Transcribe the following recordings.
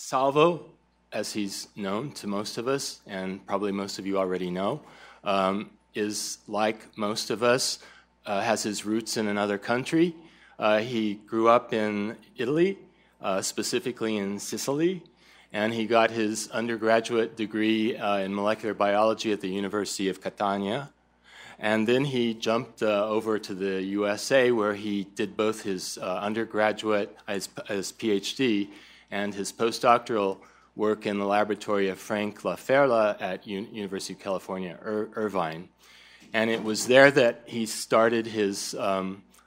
Salvo, as he's known to most of us, and probably most of you already know, is like most of us, has his roots in another country. He grew up in Italy, specifically in Sicily, and he got his undergraduate degree in molecular biology at the University of Catania. And then he jumped over to the USA, where he did both his undergraduate, his PhD, and his postdoctoral work in the laboratory of Frank LaFerla at University of California, Irvine. And it was there that he started his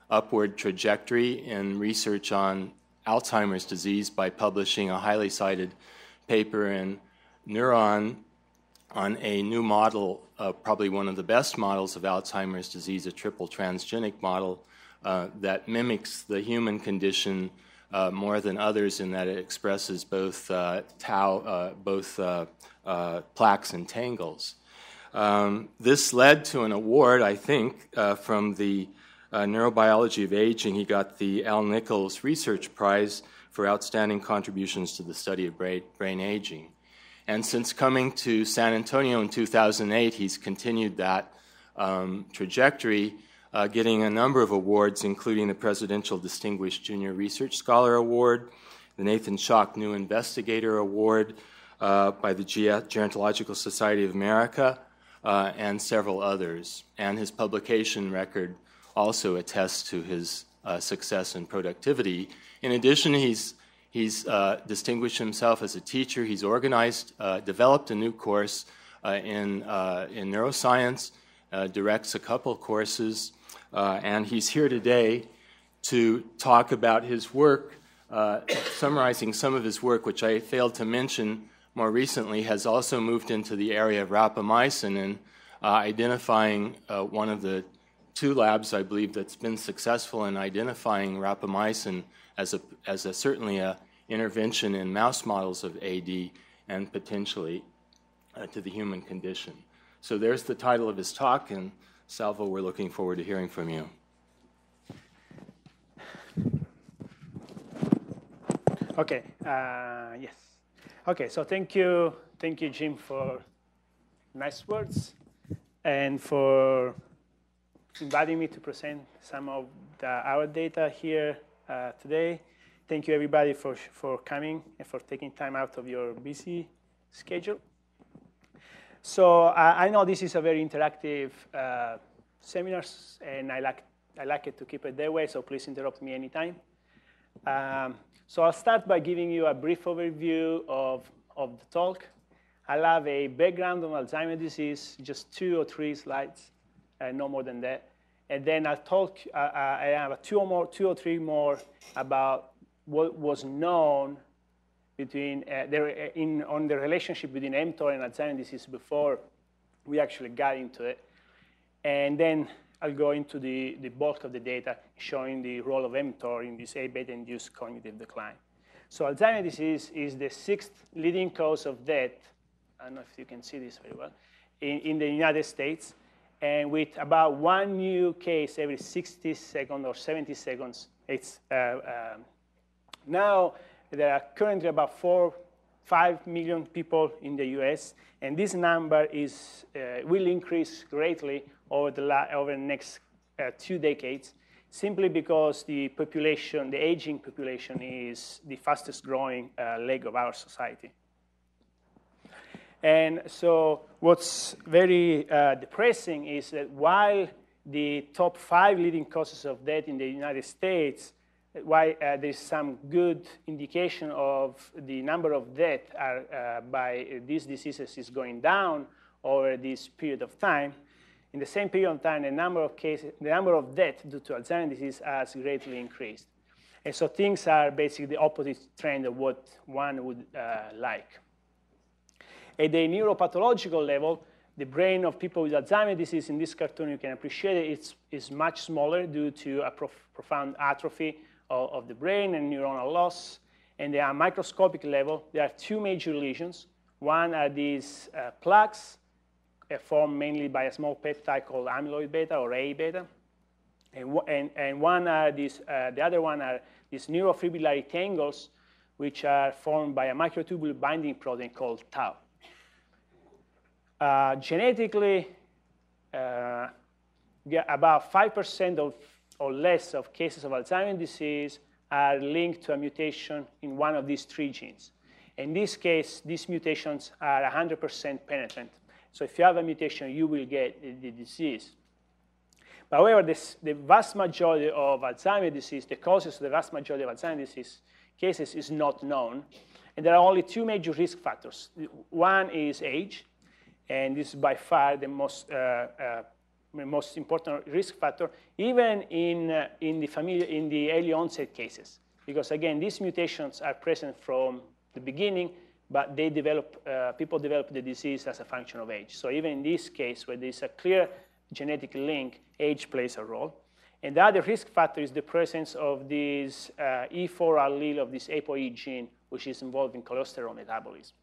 upward trajectory in research on Alzheimer's disease by publishing a highly cited paper in Neuron on a new model, probably one of the best models of Alzheimer's disease, a triple transgenic model that mimics the human condition more than others in that it expresses both plaques and tangles. This led to an award, I think, from the Neurobiology of Aging. He got the Al Nichols Research Prize for outstanding contributions to the study of brain aging. And since coming to San Antonio in 2008, he's continued that trajectory, getting a number of awards, including the Presidential Distinguished Junior Research Scholar Award, the Nathan Schock New Investigator Award by the Gerontological Society of America, and several others. And his publication record also attests to his success and productivity. In addition, he's distinguished himself as a teacher. He's organized, developed a new course in neuroscience, directs a couple courses, and he's here today to talk about his work, summarizing some of his work, which I failed to mention more recently, has also moved into the area of rapamycin and identifying one of the two labs, I believe, that's been successful in identifying rapamycin as certainly a intervention in mouse models of AD and potentially to the human condition. So there's the title of his talk, and Salvo, we're looking forward to hearing from you. Okay, yes. Okay, so thank you, Jim, for nice words and for inviting me to present some of our data here today. Thank you, everybody, for coming and for taking time out of your busy schedule. So I know this is a very interactive seminar, and I like it to keep it that way, so please interrupt me anytime. So I'll start by giving you a brief overview of the talk. I'll have a background on Alzheimer's disease, just 2 or 3 slides, no more than that. And then I'll talk, I have 2 or 3 more about what was known between, on the relationship between mTOR and Alzheimer's disease before we actually got into it. And then I'll go into the bulk of the data showing the role of mTOR in this A-beta-induced cognitive decline. So Alzheimer's disease is the 6th leading cause of death, I don't know if you can see this very well, in the United States, and with about 1 new case every 60 seconds or 70 seconds. It's, now there are currently about 5 million people in the US, and this number will increase greatly over the next 2 decades, simply because the population, the aging population, is the fastest growing leg of our society. And so what's very depressing is that while the top 5 leading causes of death in the United States, why there's some good indication of the number of deaths by these diseases is going down over this period of time. In the same period of time, the number of deaths due to Alzheimer's disease has greatly increased. And so things are basically the opposite trend of what one would like. At the neuropathological level, the brain of people with Alzheimer's disease, in this cartoon you can appreciate it, is much smaller due to a profound atrophy of the brain and neuronal loss. And at a microscopic level, there are 2 major lesions. One are these plaques formed mainly by a small peptide called amyloid beta or A-beta. And one are these, the other one are these neurofibrillary tangles, which are formed by a microtubule binding protein called tau. Genetically, about 5% or less of cases of Alzheimer's disease are linked to a mutation in one of these 3 genes. In this case, these mutations are 100% penetrant. So if you have a mutation, you will get the disease. But however, the vast majority of Alzheimer's disease, the causes of the vast majority of Alzheimer's disease cases is not known. And there are only 2 major risk factors. One is age, and this is by far the most important risk factor, even in the early onset cases. Because again, these mutations are present from the beginning, but people develop the disease as a function of age. So even in this case, where there's a clear genetic link, age plays a role. And the other risk factor is the presence of this E4 allele of this ApoE gene, which is involved in cholesterol metabolism.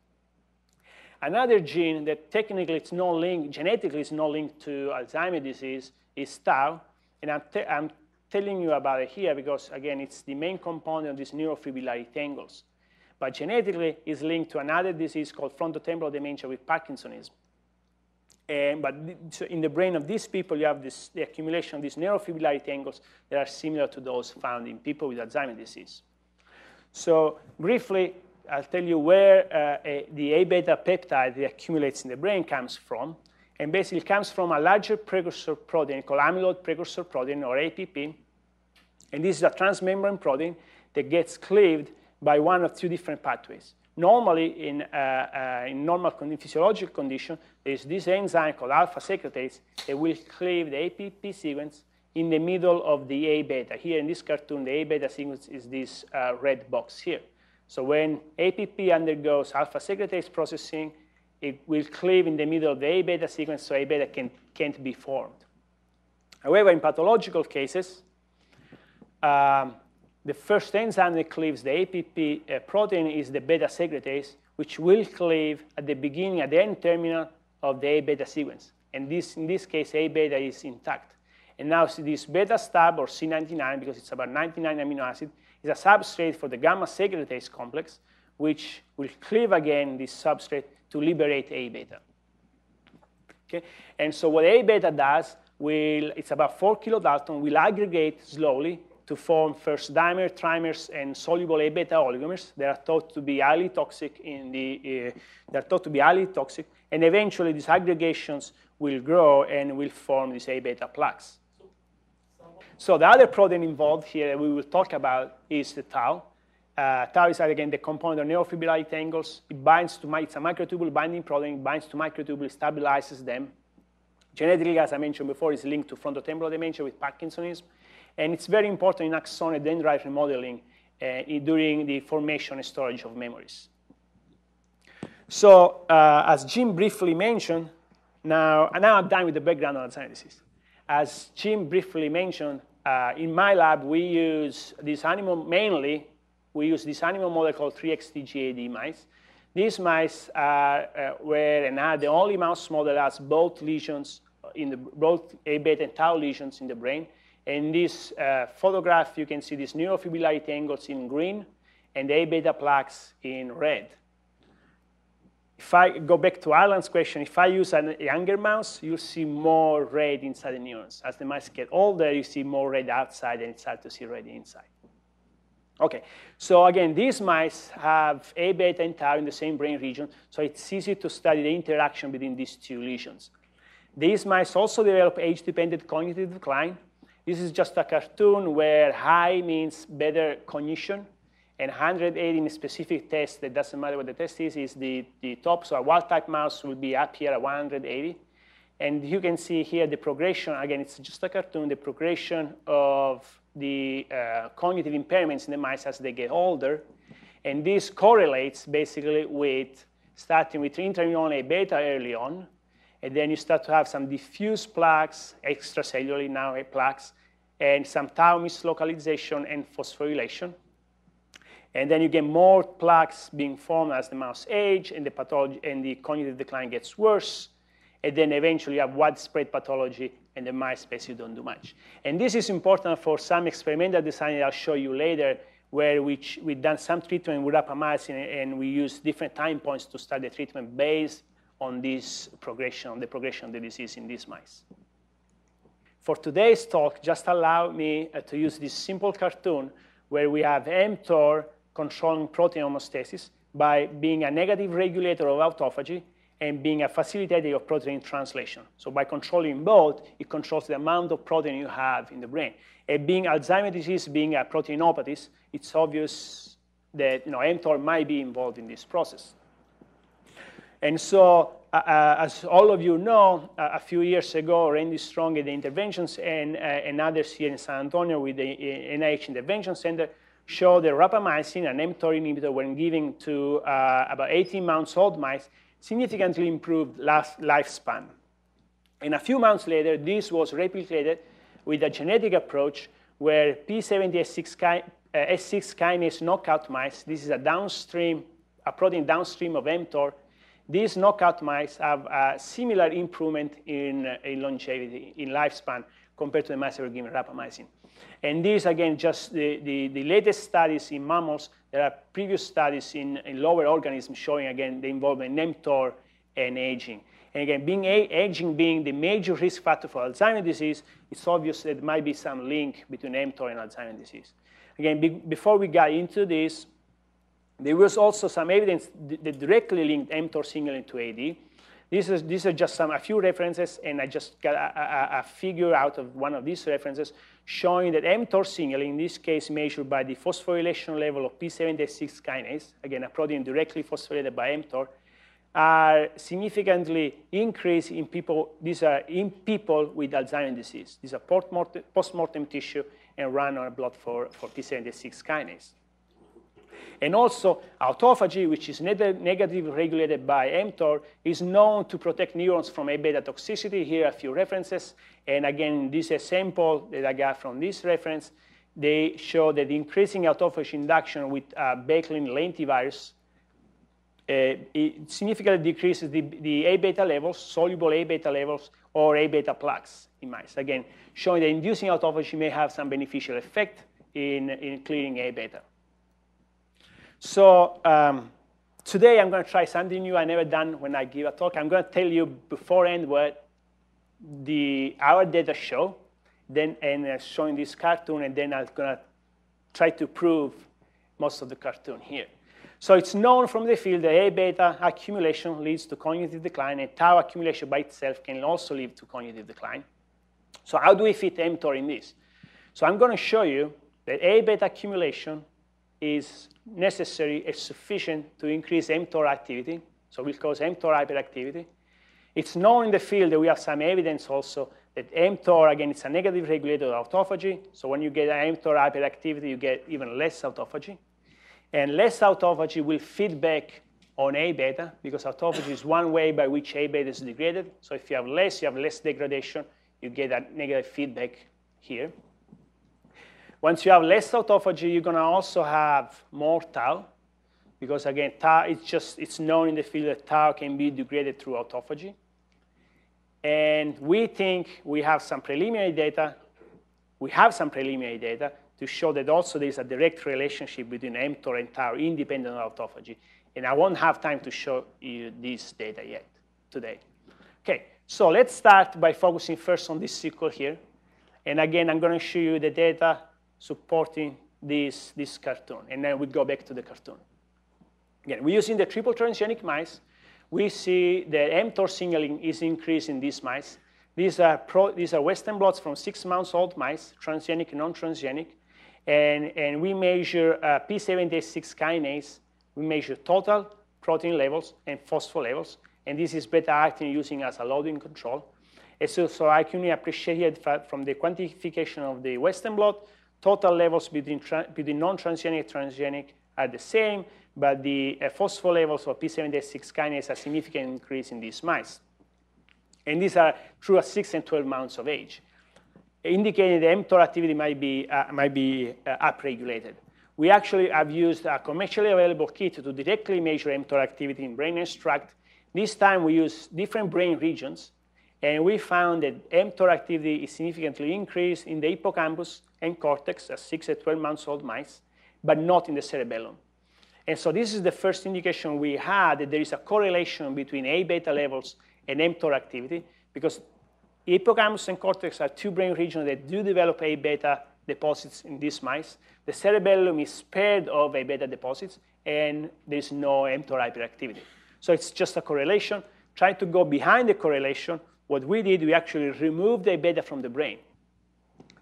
Another gene that technically it's not linked, genetically is not linked to Alzheimer's disease is tau. And I'm telling you about it here because, again, it's the main component of these neurofibrillary tangles. But genetically, it's linked to another disease called frontotemporal dementia with Parkinsonism. So in the brain of these people, you have the accumulation of these neurofibrillary tangles that are similar to those found in people with Alzheimer's disease. So briefly, I'll tell you where the A-beta peptide that accumulates in the brain comes from. And basically, it comes from a larger precursor protein called amyloid precursor protein, or APP. And this is a transmembrane protein that gets cleaved by one of 2 different pathways. Normally, in normal physiological condition, there's this enzyme called alpha secretase that will cleave the APP sequence in the middle of the A-beta. Here in this cartoon, the A-beta sequence is this red box here. So when APP undergoes alpha secretase processing, it will cleave in the middle of the A-beta sequence, so A-beta can't be formed. However, in pathological cases, the first enzyme that cleaves the APP protein is the beta secretase, which will cleave at the beginning, at the end terminal of the A-beta sequence. And in this case, A-beta is intact. And now this beta stub, or C99, because it's about 99 amino acid, is a substrate for the gamma secretase complex, which will cleave again this substrate to liberate A-beta. Okay? And so what A-beta does, it's about 4 kilodalton, will aggregate slowly to form first dimer, trimers, and soluble A-beta oligomers. They are thought to be highly toxic and eventually these aggregations will grow and will form this A-beta plaques. So the other protein involved here that we will talk about is the tau. Tau is, again, the component of neurofibrillary tangles. It binds to, it's a microtubule binding protein. It binds to microtubule, stabilizes them. Genetically, as I mentioned before, it's linked to frontotemporal dementia with Parkinsonism. And it's very important in axonal dendrite remodeling during the formation and storage of memories. So as Jim briefly mentioned, now I'm done with the background on Alzheimer's disease. As Jim briefly mentioned, in my lab, we use this animal mainly. We use this animal model called 3XTGAD mice. These mice were and are the only mouse model that has both lesions, both A-beta and tau lesions in the brain. In this photograph, you can see these neurofibrillary tangles in green and the A-beta plaques in red. If I go back to Alan's question, if I use a younger mouse, you'll see more red inside the neurons. As the mice get older, you see more red outside, and it's hard to see red inside. OK, so again, these mice have A-beta and tau in the same brain region, so it's easy to study the interaction between these 2 lesions. These mice also develop age-dependent cognitive decline. This is just a cartoon where high means better cognition, and 180 in a specific test, that doesn't matter what the test is the top. So a wild-type mouse will be up here at 180. And you can see here the progression. Again, it's just a cartoon, the progression of the cognitive impairments in the mice as they get older. And this correlates basically with starting with intraneuronal A-beta early on. And then you start to have some diffuse plaques, extracellularly now plaques, and some tau mislocalization and phosphorylation. And then you get more plaques being formed as the mouse age, and the pathology and the cognitive decline gets worse. And then eventually you have widespread pathology, and the mice basically don't do much. And this is important for some experimental design that I'll show you later, where we've done some treatment with rapamycin, and we use different time points to start the treatment based on this progression, the progression of the disease in these mice. For today's talk, just allow me to use this simple cartoon where we have mTOR controlling protein homeostasis by being a negative regulator of autophagy and being a facilitator of protein translation. So by controlling both, it controls the amount of protein you have in the brain. And being Alzheimer's disease, being a proteinopathy, it's obvious that mTOR might be involved in this process. And so, as all of you know, a few years ago, Randy Strong at the Interventions and others here in San Antonio with the NIH Intervention Center showed that rapamycin, an mTOR inhibitor, when given to about 18 months old mice, significantly improved lifespan. And a few months later, this was replicated with a genetic approach where P70S6 kinase knockout mice, this is a protein downstream of mTOR, these knockout mice have a similar improvement in longevity, in lifespan, compared to the mice that were given rapamycin. And these, again, just the latest studies in mammals. There are previous studies in lower organisms showing, again, the involvement in mTOR and aging. And again, aging being the major risk factor for Alzheimer's disease, it's obvious that there might be some link between mTOR and Alzheimer's disease. Again, before we got into this, there was also some evidence that directly linked mTOR signaling to AD. These are just a few references, and I just got a figure out of one of these references showing that mTOR signaling, in this case measured by the phosphorylation level of P70S6 kinase, again, a protein directly phosphorylated by mTOR, are significantly increased in people. These are in people with Alzheimer's disease. These are post-mortem tissue and run on blood for P70S6 kinase. And also, autophagy, which is negatively regulated by mTOR, is known to protect neurons from A-beta toxicity. Here are a few references. And again, this is a sample that I got from this reference. They show that increasing autophagy induction with Bacillin lentivirus it significantly decreases the A-beta levels, soluble A-beta levels, or A-beta plaques in mice. Again, showing that inducing autophagy may have some beneficial effect in clearing A-beta. So today I'm going to try something new I've never done when I give a talk. I'm going to tell you beforehand what our data show, and showing this cartoon, and then I'm going to try to prove most of the cartoon here. So it's known from the field that A-beta accumulation leads to cognitive decline, and tau accumulation by itself can also lead to cognitive decline. So how do we fit mTOR in this? So I'm going to show you that A-beta accumulation is necessary and sufficient to increase mTOR activity, so will cause mTOR hyperactivity. It's known in the field that we have some evidence also that mTOR, again, it's a negative regulator of autophagy, so when you get an mTOR hyperactivity, you get even less autophagy. And less autophagy will feed back on A-beta, because autophagy is one way by which A-beta is degraded. So if you have less degradation, you get a negative feedback here. Once you have less autophagy, you're going to also have more tau, because again, tau, it's known in the field that tau can be degraded through autophagy. And we think we have some preliminary data. We have some preliminary data to show that also there's a direct relationship between mTOR and tau independent of autophagy. And I won't have time to show you this data yet today. Okay, so let's start by focusing first on this circle here. And again, I'm going to show you the data supporting this cartoon. And then we'll go back to the cartoon. Again, we're using the triple transgenic mice. We see that mTOR signaling is increased in these mice. These are Western blots from 6 months old mice, transgenic and non-transgenic. And we measure P70S6 kinase. We measure total protein levels and phospho levels. And this is beta-actin using as a loading control. And so I can appreciate from the quantification of the Western blot, total levels between non-transgenic and transgenic are the same, but the phospho levels of P70S6 kinase are significant increase in these mice. And these are through at 6 and 12 months of age, indicating that mTOR activity might be upregulated. We actually have used a commercially available kit to directly measure mTOR activity in brain extract. This time we use different brain regions, and we found that mTOR activity is significantly increased in the hippocampus and cortex at 6 and 12 months old mice, but not in the cerebellum. And so this is the first indication we had that there is a correlation between A-beta levels and mTOR activity, because hippocampus and cortex are two brain regions that do develop A-beta deposits in these mice. The cerebellum is spared of A-beta deposits, and there's no mTOR hyperactivity. So it's just a correlation. Trying to go behind the correlation, what we did, we actually removed the A-beta from the brain.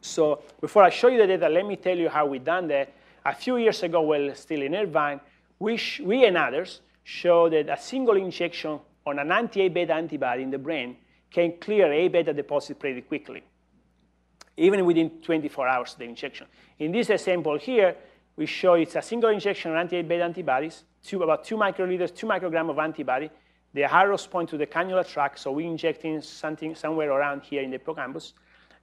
So before I show you the data, let me tell you how we done that. A few years ago, while still in Irvine, we and others showed that a single injection on an anti-A-beta antibody in the brain can clear A-beta deposit pretty quickly, even within 24 hours of the injection. In this example here, we show it's a single injection of anti-A-beta antibodies, about 2 microliters, 2 micrograms of antibody. The arrows point to the cannula tract, so we injecting something somewhere around here in the hippocampus.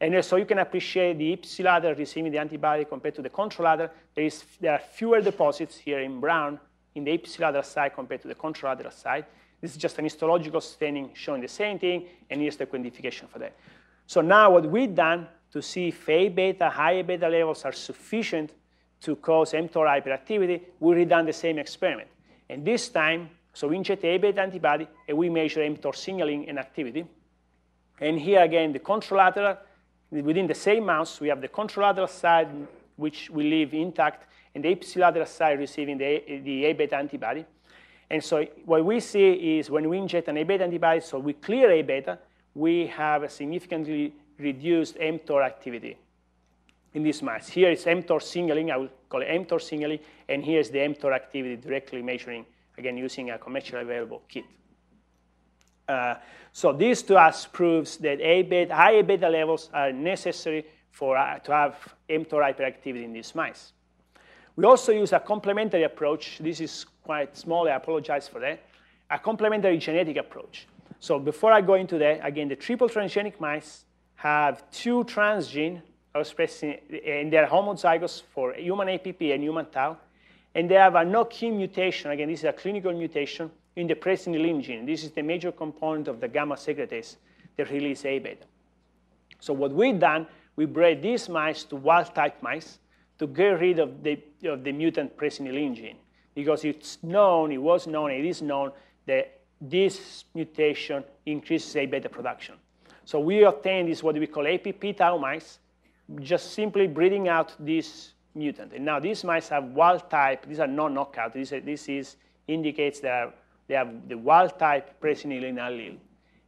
And so you can appreciate the ipsilateral receiving the antibody compared to the contralateral. There are fewer deposits here in brown in the ipsilateral side compared to the contralateral side. This is just an histological staining showing the same thing, and here's the quantification for that. So now what we've done to see if A-beta, high A-beta levels are sufficient to cause mTOR hyperactivity, we redone the same experiment. And this time, so we inject the A-beta antibody, and we measure mTOR signaling and activity. And here again, the contralateral, within the same mouse, we have the contralateral side, which we leave intact, and the ipsilateral side receiving the A-beta antibody. And so what we see is when we inject an A-beta antibody, so we clear A-beta, we have a significantly reduced mTOR activity in this mice. Here is mTOR signaling, I will call it mTOR signaling, and here's the mTOR activity directly measuring, again, using a commercially available kit. So this to us proves that high A-beta levels are necessary to have mTOR hyperactivity in these mice. We also use a complementary approach. This is quite small, I apologize for that. A complementary genetic approach. So before I go into that, again, the triple transgenic mice have 2 transgenes expressing, and they're homozygous for human APP and human tau, and they have a knock-in mutation. Again, this is a clinical mutation in the presenilin gene. This is the major component of the gamma secretase that release A-beta. So what we've done, we bred these mice to wild-type mice to get rid of the mutant presenilin gene, because it is known that this mutation increases A-beta production. So we obtained this, what we call APP tau mice, just simply breeding out this mutant. And now these mice have wild-type. These are non-knockout. This indicates that they have the wild-type presenilin allele.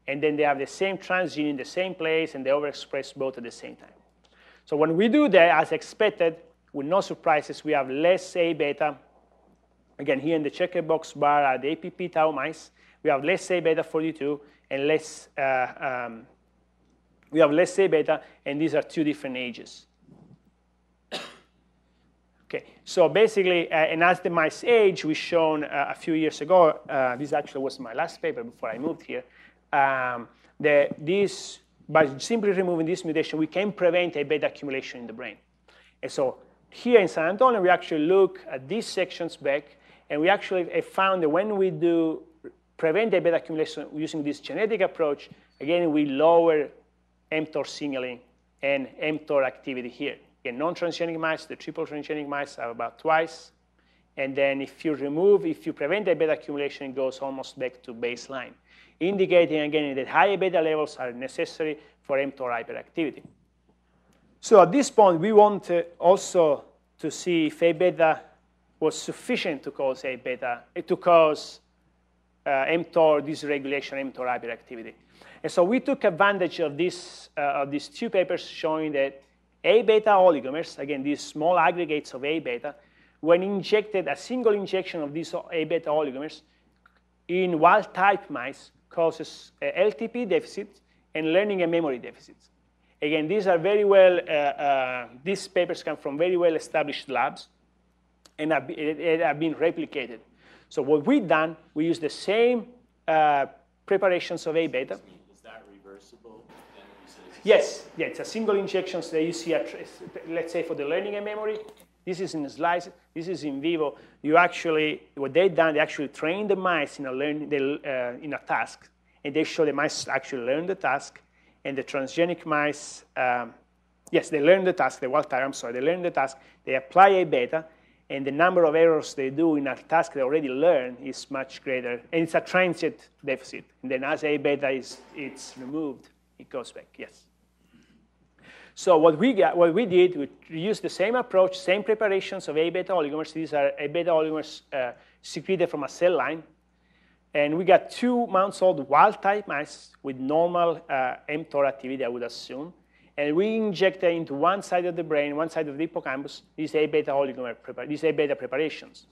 And then they have the same transgene in the same place, and they overexpress both at the same time. So when we do that, as expected, with no surprises, we have less A-beta. Again, here in the checkered box bar are the APP tau mice. We have less A-beta 42 and less. We have less A-beta, and these are 2 different ages. Okay, so basically, and as the mice age, we shown a few years ago, this actually was my last paper before I moved here, by simply removing this mutation, we can prevent A-beta accumulation in the brain. And so here in San Antonio, we actually look at these sections back, and we actually found that when we do prevent A-beta accumulation using this genetic approach, again, we lower mTOR signaling and mTOR activity here. Again, non-transgenic mice, the triple transgenic mice have about twice. And then if you prevent A-beta accumulation, it goes almost back to baseline, indicating again that high A-beta levels are necessary for mTOR hyperactivity. So at this point, we want also to see if A-beta was sufficient to cause mTOR dysregulation, mTOR hyperactivity. And so we took advantage of these 2 papers showing that A-beta oligomers, again, these small aggregates of A-beta, when injected, a single injection of these A-beta oligomers in wild-type mice causes LTP deficits and learning and memory deficits. Again, these are very well, these papers come from very well-established labs and have been replicated. So what we've done, we use the same preparations of A-beta. Is that reversible? Yes, yeah, it's a single injection that you see, let's say for the learning and memory. This is in a slice, this is in vivo. You actually, what they've done, they actually train the mice in a task, and they show the mice actually learn the task, and the transgenic mice, yes, they learn the task, the wild type, they learn the task, they apply A-beta, and the number of errors they do in a task they already learned is much greater. And it's a transient deficit. And then as A beta it's removed, it goes back, yes. So what we did, we used the same approach, same preparations of A beta oligomers. These are A beta oligomers secreted from a cell line. And we got 2 months old wild-type mice with normal mTOR activity, I would assume. And we injected into one side of the brain, one side of the hippocampus, these A beta oligomer, these A beta preparations.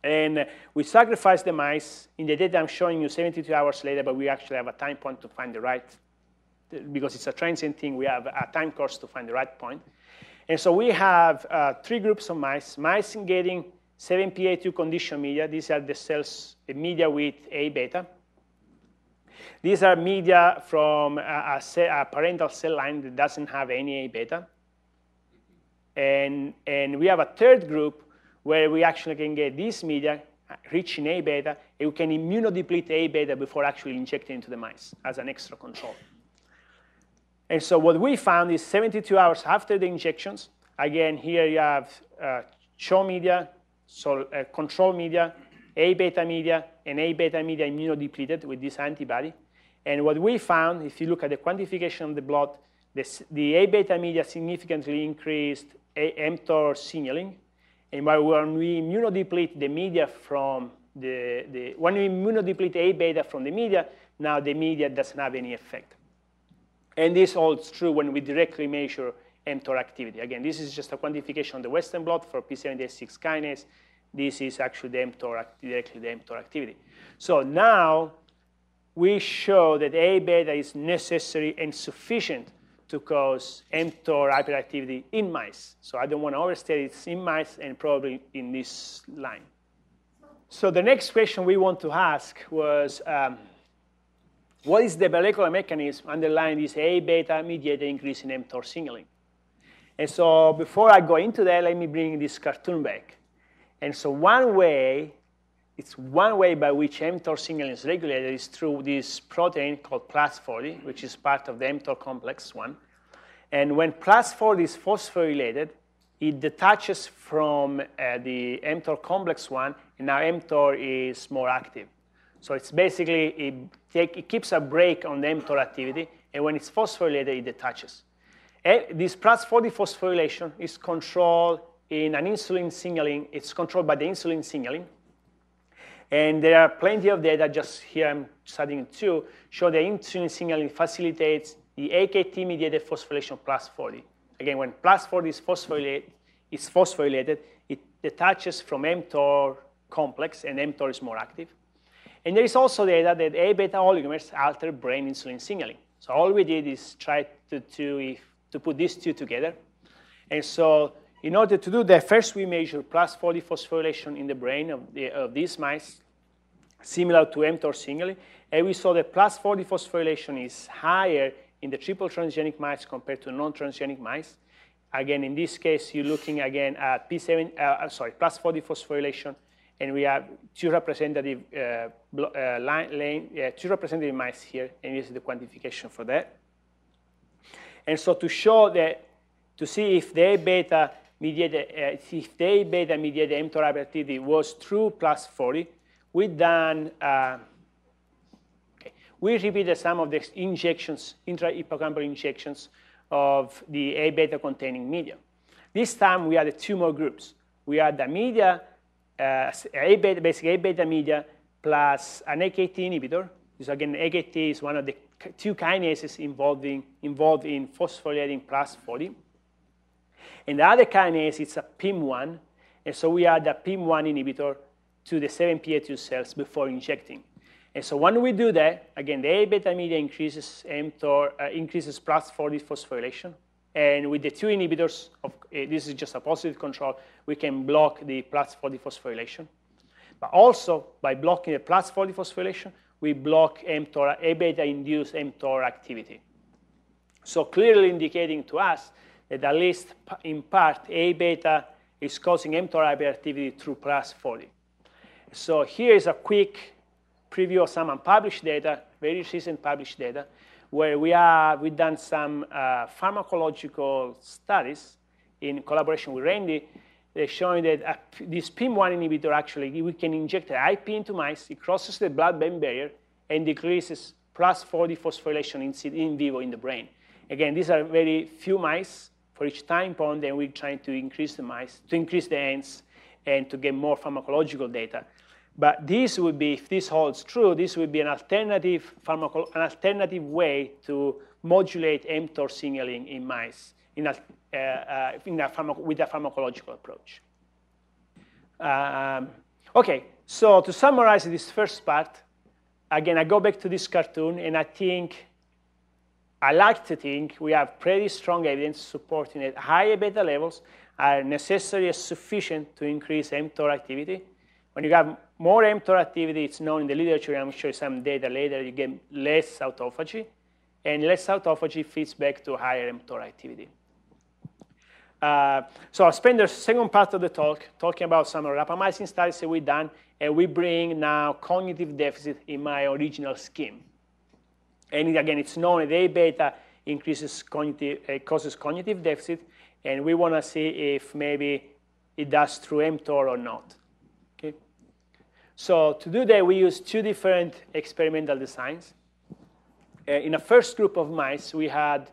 And we sacrificed the mice. In the data I'm showing you 72 hours later, but we actually have a time point to find the right, because it's a transient thing, we have a time course to find the right point. And so we have 3 groups of mice. Mice getting 7PA2 conditioned media. These are the cells, the media with A beta. These are media from a parental cell line that doesn't have any A beta. And we have a third group where we actually can get this media rich in A beta, and we can immunodeplete A beta before actually injecting into the mice as an extra control. And so what we found is 72 hours after the injections, again, here you have show media, so control media, A beta media, and A beta media immunodepleted with this antibody. And what we found, if you look at the quantification of the blood, the A beta media significantly increased mTOR signaling. And when we immunodeplete the media from when we immunodeplete A beta from the media, now the media doesn't have any effect. And this holds true when we directly measure mTOR activity. Again, this is just a quantification of the Western blot for P78/6 kinase. This is actually the directly the mTOR activity. So now we show that A beta is necessary and sufficient to cause mTOR hyperactivity in mice. So I don't want to overstate it's in mice and probably in this line. So the next question we want to ask was, what is the molecular mechanism underlying this A beta mediated increase in mTOR signaling? And so before I go into that, let me bring this cartoon back. And so one way by which mTOR signaling is regulated is through this protein called Plus40, which is part of the mTOR complex 1. And when Plus40 is phosphorylated, it detaches from the mTOR complex 1, and now mTOR is more active. So it's basically, it keeps a brake on the mTOR activity, and when it's phosphorylated, it detaches. And this Plus40 phosphorylation is controlled in an insulin signaling. It's controlled by the insulin signaling. And there are plenty of data, just here I'm studying 2, show the insulin signaling facilitates the AKT-mediated phosphorylation Plus40. Again, when Plus40 is phosphorylated, it detaches from mTOR complex, and mTOR is more active. And there is also data that A beta oligomers alter brain insulin signaling. So all we did is try to put these 2 together. And so in order to do that, first we measure Plus40 phosphorylation in the brain of these mice, similar to mTOR signaling. And we saw that Plus40 phosphorylation is higher in the triple transgenic mice compared to non-transgenic mice. Again, in this case, you're looking again at Plus40 phosphorylation, and we have 2 representative mice here, and this is the quantification for that. And so to show that, to see if the A beta mediated mTOR hyperactivity was through Plus40, we repeated some of the injections, intrahippocampal injections of the A beta containing media. This time we had 2 more groups. We had the media, basic A beta media plus an AKT inhibitor. So again, AKT is one of the 2 kinases involved in phosphorylating Plus40. And the other kinase is a PIM1, and so we add a PIM1 inhibitor to the 7PA2 cells before injecting. And so when we do that, again, the A beta media increases mTOR, increases Plus40 phosphorylation, and with the 2 inhibitors, this is just a positive control, we can block the Plus40 phosphorylation. But also, by blocking the Plus40 phosphorylation, we block mTOR, A beta-induced mTOR activity. So clearly indicating to us that at least in part, A beta is causing mTOR hyperactivity through Plus40. So here is a quick preview of some unpublished data, very recent published data, where we've done some pharmacological studies in collaboration with Randy, they're showing that this PIM1 inhibitor actually, we can inject an IP into mice, it crosses the blood-brain barrier, and decreases plus 40 phosphorylation in vivo in the brain. Again, these are very few mice for each time point, and we're trying to increase the mice, to increase the ends, and to get more pharmacological data. But this would be, if this holds true, this would be an alternative way to modulate mTOR signaling in mice with a pharmacological approach. Okay, so to summarize this first part, again, I go back to this cartoon, and I like to think we have pretty strong evidence supporting that higher beta levels are necessary and sufficient to increase mTOR activity. When you have more mTOR activity, it's known in the literature, I'm sure some data later, you get less autophagy, and less autophagy feeds back to higher mTOR activity. So I'll spend the second part of the talk talking about some rapamycin studies that we've done, and we bring now cognitive deficit in my original scheme. And again, it's known that A-beta causes cognitive deficit, and we want to see if maybe it does through mTOR or not. Okay? So to do that, we use two different experimental designs. In the first group of mice, we had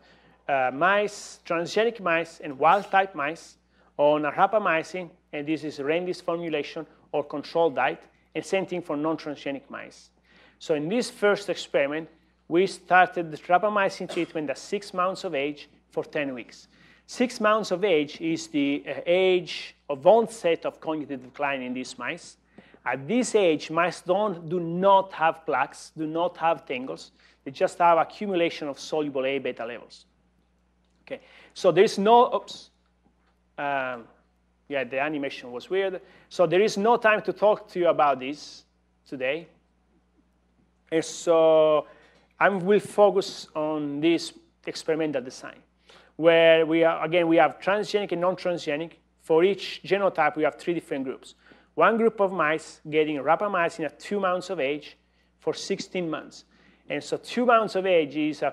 mice, transgenic mice, and wild-type mice on a rapamycin, and this is Randy's formulation or controlled diet, and same thing for non-transgenic mice. So in this first experiment, we started the rapamycin treatment at 6 months of age for 10 weeks. 6 months of age is the age of onset of cognitive decline in these mice. At this age, mice do not have plaques, do not have tangles. They just have accumulation of soluble A-beta levels. Okay, so there is no, oops. Yeah, the animation was weird. So there is no time to talk to you about this today. And so I will focus on this experimental design, where we have transgenic and non-transgenic. For each genotype, we have 3 different groups. One group of mice getting rapamycin at 2 months of age for 16 months. And so 2 months of age is a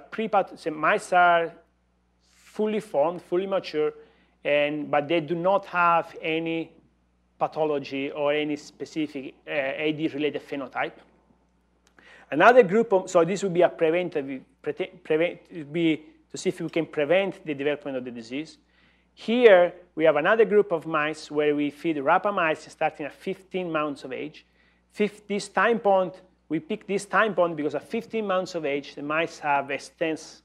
so mice are fully formed, fully mature, but they do not have any pathology or any specific AD-related phenotype. Another group of, so this would be a preventive, to see if we can prevent the development of the disease. Here, we have another group of mice where we feed rapamycin starting at 15 months of age. This time point, we pick this time point because at 15 months of age, the mice have extensive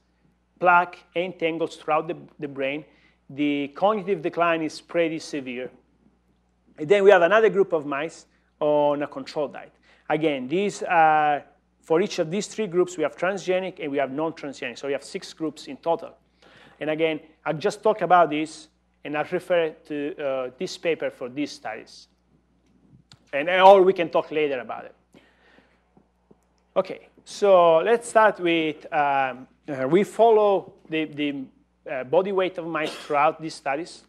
plaque and tangles throughout the brain. The cognitive decline is pretty severe. And then we have another group of mice on a controlled diet. Again, these are, for each of these 3 groups, we have transgenic and we have non-transgenic. So we have 6 groups in total. And again, I'll just talk about this, and I'll refer to this paper for these studies. Or we can talk later about it. Okay, so let's start with, we follow the body weight of mice throughout these studies.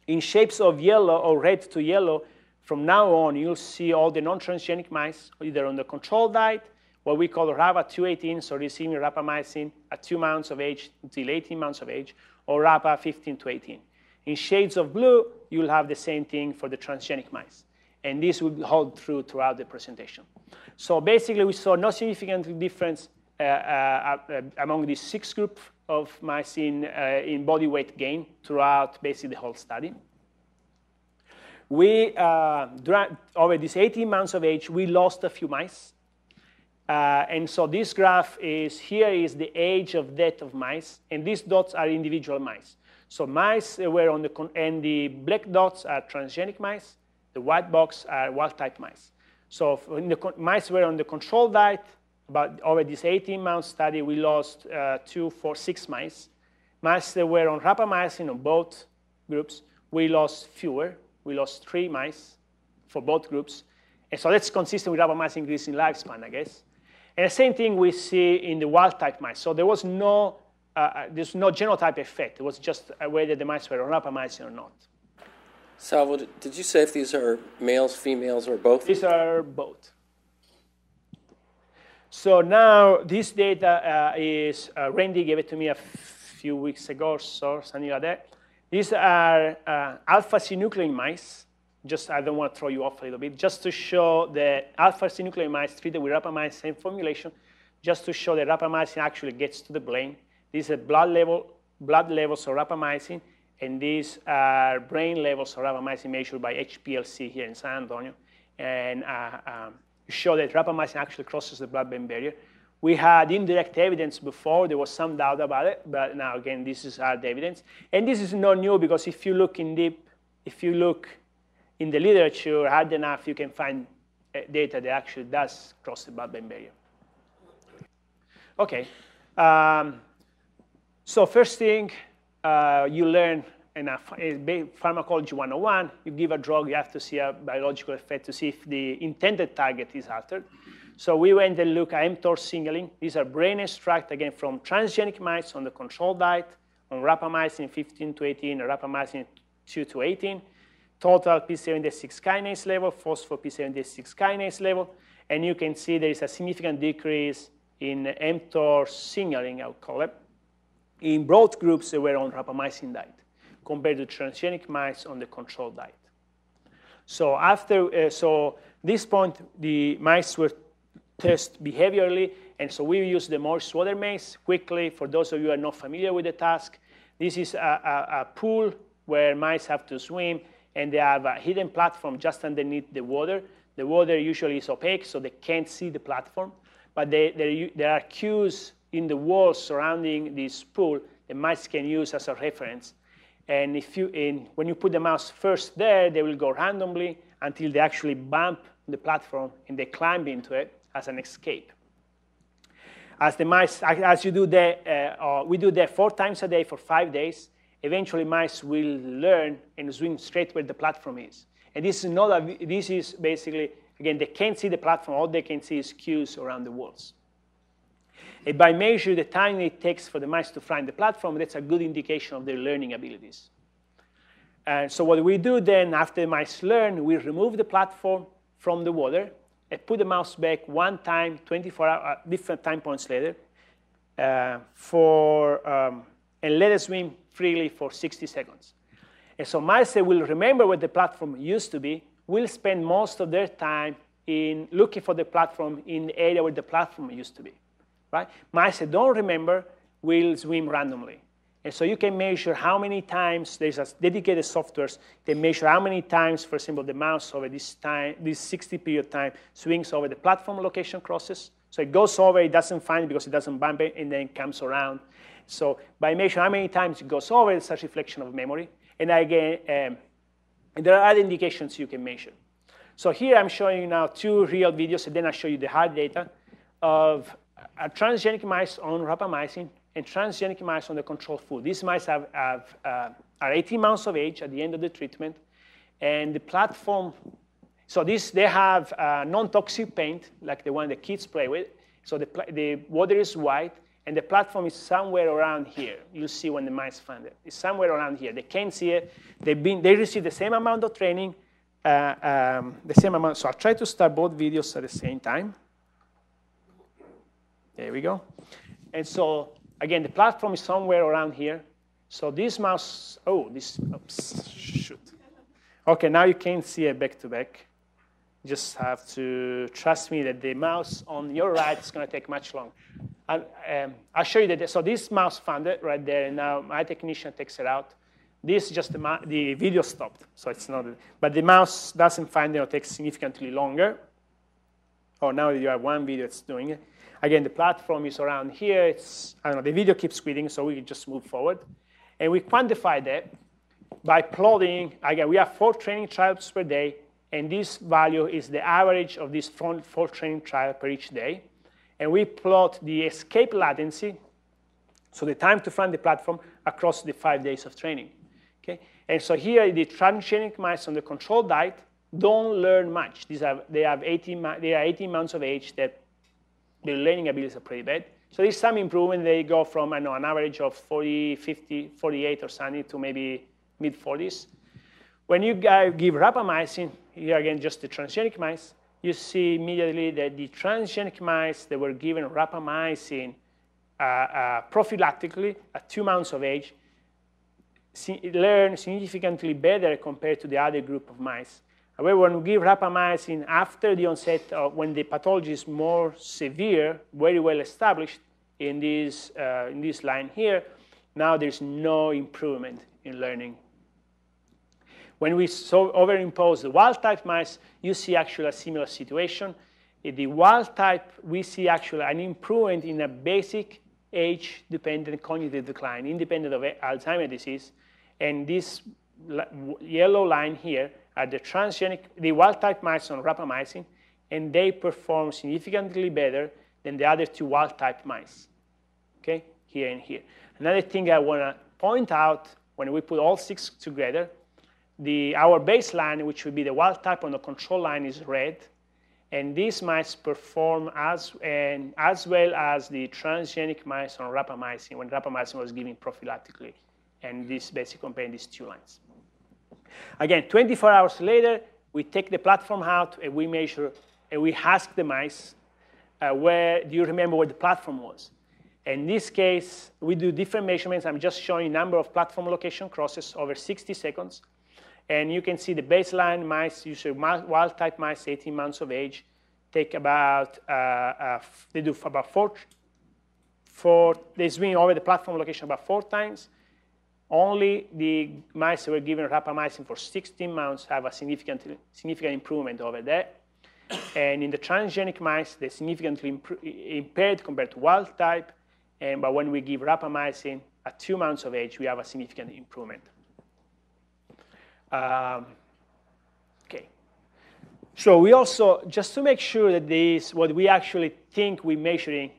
In shapes of yellow or red to yellow, from now on, you'll see all the non-transgenic mice either on the control diet, what we call RAPA 218, so receiving rapamycin at 2 months of age until 18 months of age, or RAPA 15 to 18. In shades of blue, you'll have the same thing for the transgenic mice. And this will hold true throughout the presentation. So basically, we saw no significant difference among these 6 groups of mice in body weight gain throughout basically the whole study. Over these 18 months of age, we lost a few mice. And so this graph here is the age of death of mice, and these dots are individual mice. So mice were on and the black dots are transgenic mice, the white box are wild-type mice. So when the mice were on the control diet, over this 18-month study, we lost 2, 4, 6 mice. Mice that were on rapamycin on both groups, we lost fewer. We lost 3 mice for both groups. And so that's consistent with rapamycin increasing lifespan, I guess. And the same thing we see in the wild-type mice. So there was there's no genotype effect. It was just whether the mice were on rapamycin or not. Salvo, did you say if these are males, females, or both? These are both. So now this data is, Randy gave it to me a few weeks ago or so, something like that. These are alpha-synuclein mice. Just, I don't want to throw you off a little bit, just to show that alpha-synuclein mice treated with rapamycin, same formulation, just to show that rapamycin actually gets to the brain. These are blood levels of rapamycin, and these are brain levels of rapamycin measured by HPLC here in San Antonio, and show that rapamycin actually crosses the blood-brain barrier. We had indirect evidence before. There was some doubt about it, but now, again, this is hard evidence. And this is not new, because if you look in the literature hard enough, you can find data that actually does cross the blood-brain barrier. OK. So first thing, you learn in pharmacology 101, you give a drug, you have to see a biological effect to see if the intended target is altered. So we went and looked at mTOR signaling. These are brain extract, again, from transgenic mice on the control diet, on rapamycin 15 to 18, or rapamycin 2 to 18, total P76 kinase level, phospho P76 kinase level, and you can see there is a significant decrease in mTOR signaling, I would call it, in both groups that were on rapamycin diet, compared to transgenic mice on the control diet. So after, this point, the mice were tested behaviorally, and so we used the Morse water maze quickly. For those of you who are not familiar with the task, this is a pool where mice have to swim, and they have a hidden platform just underneath the water. The water usually is opaque, so they can't see the platform, but there are cues in the walls surrounding this pool the mice can use as a reference. And when you put the mouse first there, they will go randomly until they actually bump the platform and they climb into it as an escape. As you do that, we do that 4 times a day for 5 days. Eventually, mice will learn and swim straight where the platform is. And this is basically, again, they can't see the platform. All they can see is cues around the walls. And by measuring the time it takes for the mice to find the platform, that's a good indication of their learning abilities. And so what we do then, after the mice learn, we remove the platform from the water and put the mouse back 1 time, 24 hours, different time points later, and let it swim freely for 60 seconds. And so mice that will remember where the platform used to be will spend most of their time in looking for the platform in the area where the platform used to be. Right? Mice that don't remember will swim randomly. And so you can measure how many times, there's a dedicated software that measure how many times, for example, the mouse over this 60 period time swings over the platform location crosses. So it goes over, it doesn't find it because it doesn't bump it, and then comes around. So by measuring how many times it goes over, it's such a reflection of memory. And again, there are other indications you can measure. So here I'm showing you now 2 real videos, and then I'll show you the hard data of transgenic mice on rapamycin and transgenic mice on the control food. These mice are 18 months of age at the end of the treatment, and the platform, so they have non-toxic paint, like the one the kids play with. So the water is white, and the platform is somewhere around here. You'll see when the mice find it. It's somewhere around here. They can't see it. They receive the same amount of training, the same amount. So I'll try to start both videos at the same time. There we go. And so, again, the platform is somewhere around here. So this mouse, oops, shoot. OK, now you can see it back to back. You just have to trust me that the mouse on your right is going to take much longer. I'll show you that. So this mouse found it right there, and now my technician takes it out. This is just the video stopped, so it's not. But the mouse doesn't find it, or takes significantly longer. Oh, now you have one video that's doing it. Again, the platform is around here. I don't know, the video keeps quitting, so we can just move forward. And we quantify that by plotting. Again, we have 4 training trials per day, and this value is the average of these 4 training trials per each day. And we plot the escape latency, so the time to find the platform, across the 5 days of training. Okay? And so here, the transgenic mice on the control diet don't learn much. They are 18 months of age. That their learning abilities are pretty bad. So there's some improvement. They go from, an average of 40, 50, 48 or something to maybe mid-40s. When you give rapamycin, here again, just the transgenic mice, you see immediately that the transgenic mice that were given rapamycin prophylactically at 2 months of age learn significantly better compared to the other group of mice. However, when we give rapamycin after the onset of when the pathology is more severe, very well established in this line here, now there's no improvement in learning. When we overimpose the wild-type mice, you see actually a similar situation. In the wild-type, we see actually an improvement in a basic age-dependent cognitive decline, independent of Alzheimer's disease. And this yellow line here are the wild-type mice on rapamycin, and they perform significantly better than the other two wild-type mice, okay, here and here. Another thing I want to point out, when we put all 6 together, our baseline, which would be the wild-type on the control line, is red, and these mice perform as well as the transgenic mice on rapamycin, when rapamycin was given prophylactically, and this basically comparing these 2 lines. Again, 24 hours later, we take the platform out and we measure, and we ask the mice, do you remember where the platform was? In this case, we do different measurements. I'm just showing number of platform location crosses over 60 seconds. And you can see the baseline mice, usually wild-type mice, 18 months of age, take about, they do about they swing over the platform location about 4 times. Only the mice that were given rapamycin for 16 months have a significant improvement over there. And in the transgenic mice, they're significantly impaired compared to wild type. But when we give rapamycin at 2 months of age, we have a significant improvement. Okay. So we also, just to make sure that what we actually think we're measuring,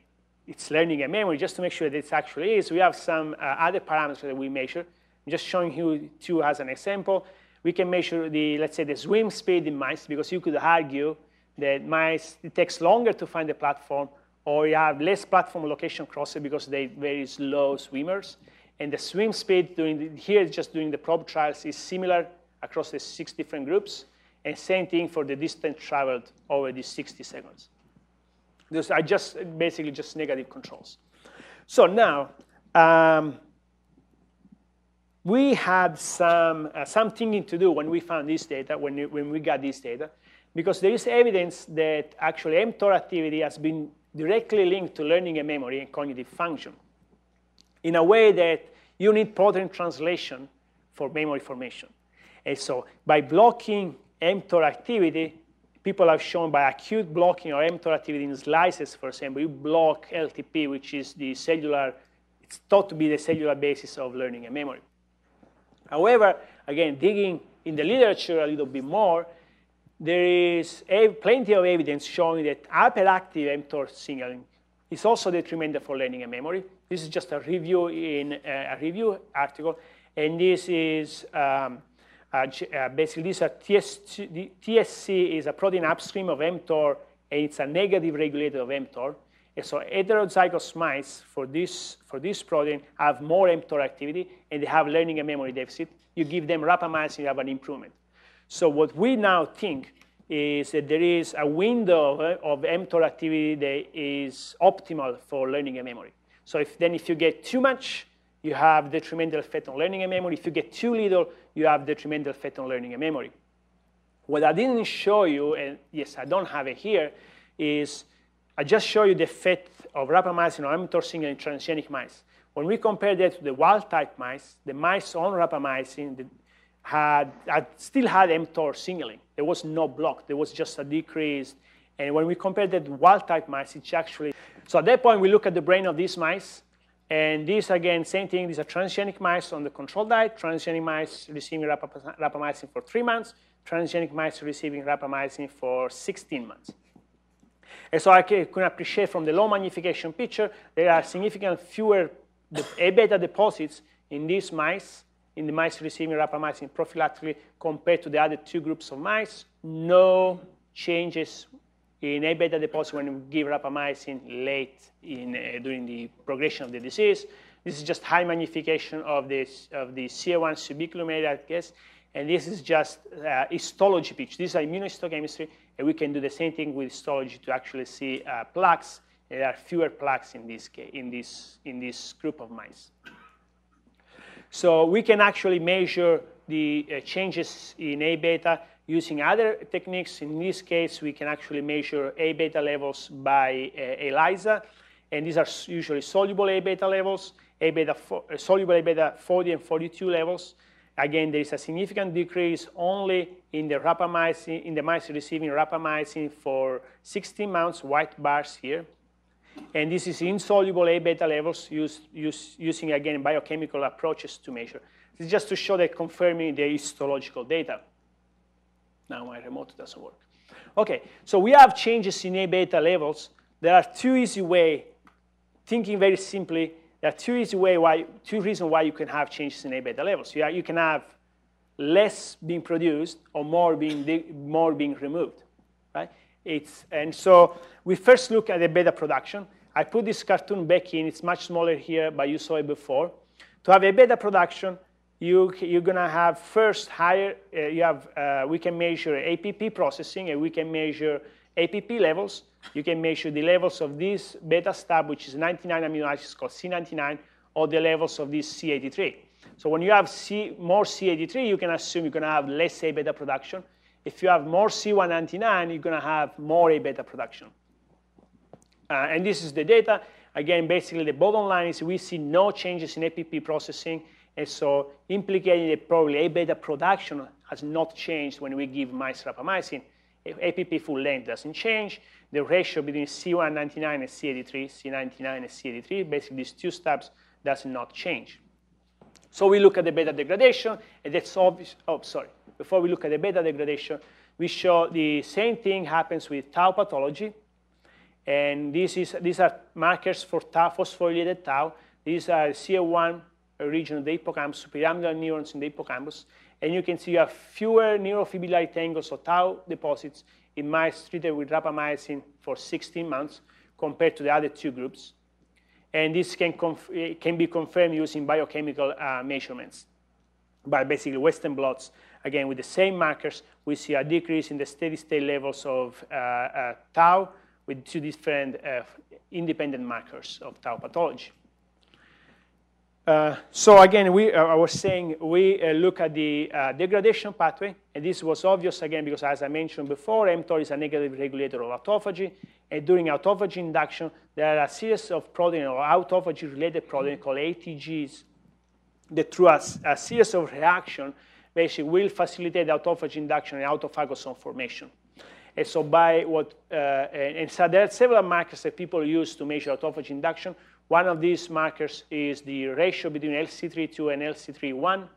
it's learning and memory, just to make sure that it actually is, we have some other parameters that we measure. I'm just showing you 2 as an example. We can measure let's say the swim speed in mice, because you could argue that mice, it takes longer to find the platform, or you have less platform location crosses because they're very slow swimmers. And the swim speed here, just during the probe trials, is similar across the 6 different groups, and same thing for the distance traveled over these 60 seconds. Those are basically just negative controls. So now, we had some thinking to do when we found this data, when we got this data, because there is evidence that actually mTOR activity has been directly linked to learning and memory and cognitive function in a way that you need protein translation for memory formation. And so by blocking mTOR activity, people have shown by acute blocking of mTOR activity in slices, for example, you block LTP, which is it's thought to be the cellular basis of learning and memory. However, again, digging in the literature a little bit more, there is plenty of evidence showing that hyperactive mTOR signaling is also detrimental for learning and memory. This is just a review in a review article, and this is basically this TSC is a protein upstream of mTOR, and it's a negative regulator of mTOR. And so heterozygous mice for this protein have more mTOR activity, and they have learning and memory deficit. You give them rapamycin, you have an improvement. So what we now think is that there is a window of mTOR activity that is optimal for learning and memory. So if you get too much, you have detrimental effect on learning and memory. If you get too little, you have detrimental effect on learning and memory. What I didn't show you, and yes, I don't have it here, is I just show you the effect of rapamycin on mTOR signaling in transgenic mice. When we compare that to the wild-type mice, the mice on rapamycin still had mTOR signaling. There was no block. There was just a decrease. And when we compare that to wild-type mice, it's actually... So at that point, we look at the brain of these mice. And these, again, same thing. These are transgenic mice on the control diet, transgenic mice receiving rapamycin for 3 months, transgenic mice receiving rapamycin for 16 months. And so I can appreciate from the low magnification picture, there are significant fewer A-beta deposits in these mice, in the mice receiving rapamycin prophylactically compared to the other 2 groups of mice. No changes in A-beta deposits when we give rapamycin late during the progression of the disease. This is just high magnification of the CA1 subiculum, I guess. And this is just histology picture. This is immunohistochemistry, and we can do the same thing with histology to actually see plaques. There are fewer plaques in this case, in this group of mice. So we can actually measure the changes in A-beta using other techniques. In this case, we can actually measure A-beta levels by ELISA, and these are usually soluble A-beta levels, soluble A-beta 40 and 42 levels. Again, there is a significant decrease only in the rapamycin, in the mice receiving rapamycin for 16 months, white bars here. And this is insoluble A-beta levels using, again, biochemical approaches to measure. This is just to show that confirming the histological data. Now my remote doesn't work. OK, so we have changes in A-beta levels. There are two easy ways, thinking very simply, there are two reasons why you can have changes in A-beta levels. You can have less being produced or more being removed, right? And so we first look at the beta production. I put this cartoon back in. It's much smaller here, but you saw it before. To have a beta production, you're going to have first higher, we can measure APP processing, and we can measure APP levels. You can measure the levels of this beta stub, which is 99 amino acids called C99, or the levels of this C83. So when you have more C83, you can assume you're going to have less A-beta production. If you have more C199, you're going to have more A-beta production. And this is the data. Again, basically, the bottom line is we see no changes in APP processing. And so implicating that probably A-beta production has not changed when we give mice rapamycin. If APP full length doesn't change, the ratio between C199 and C83, C99 and C83, basically these two stubs, does not change. So we look at the beta degradation, and that's obvious. Oh, sorry. Before we look at the beta degradation, we show the same thing happens with tau pathology. And these are markers for tau, phosphorylated tau. These are CA1 region of the hippocampus, pyramidal neurons in the hippocampus. And you can see you have fewer neurofibrillary tangles or tau deposits in mice treated with rapamycin for 16 months compared to the other two groups. And this can be confirmed using biochemical measurements. By basically Western blots, again, with the same markers, we see a decrease in the steady-state levels of tau with two different independent markers of tau pathology. So again, I was saying we look at the degradation pathway, and this was obvious again because, as I mentioned before, mTOR is a negative regulator of autophagy, and during autophagy induction, there are a series of protein or autophagy-related proteins called ATGs that, through a series of reactions, basically will facilitate the autophagy induction and autophagosome formation. And so so there are several markers that people use to measure autophagy induction. One of these markers is the ratio between LC32 and LC31,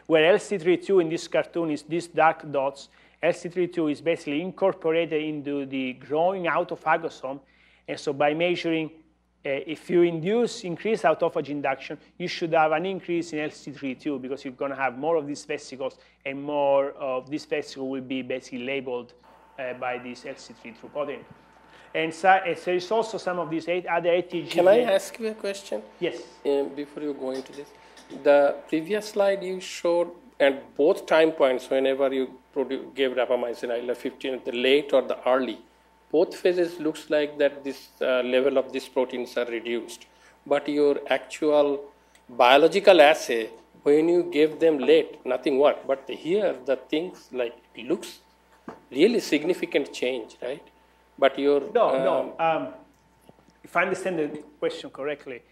where LC32 in this cartoon is these dark dots. LC32 is basically incorporated into the growing autophagosome. And so by measuring, if you increase autophagy induction, you should have an increase in LC32 because you're going to have more of these vesicles, and more of this vesicle will be basically labeled by this LC32 protein. And so there is also some of these other ATGs. Can I ask you a question? Yes. Before you go into this, the previous slide you showed at both time points, whenever you gave rapamycin either 15 at the late or the early, both phases looks like that this level of these proteins are reduced. But your actual biological assay, when you gave them late, nothing worked. But here the things like it looks really significant change, right? But your if I understand the question correctly,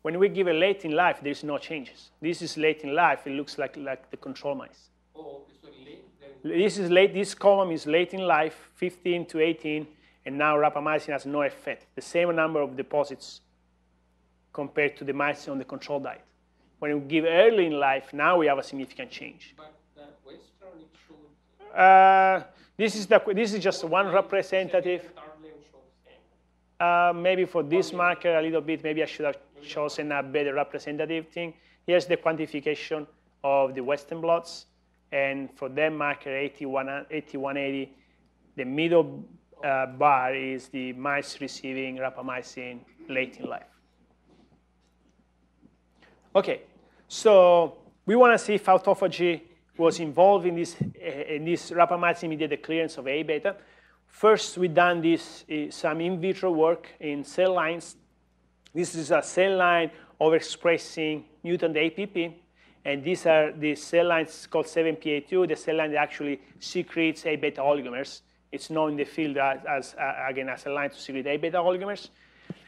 when we give a late in life, there's no changes. This is late in life. It looks like the control mice. Oh, so late. This is late. This column is late in life, 15 to 18, and now rapamycin has no effect. The same number of deposits compared to the mice on the control diet. When we give early in life, now we have a significant change. But the Western it shows. This is just one representative. Maybe for this marker a little bit, maybe I should have chosen a better representative thing. Here's the quantification of the Western blots. And for that marker, 8180, the middle bar is the mice receiving rapamycin late in life. OK, so we want to see if autophagy was involved in this rapamycin-mediated clearance of A-beta. First, we've done some in vitro work in cell lines. This is a cell line overexpressing mutant APP, and these are the cell lines called 7PA2, the cell line that actually secretes A-beta oligomers. It's known in the field as a line to secrete A-beta oligomers.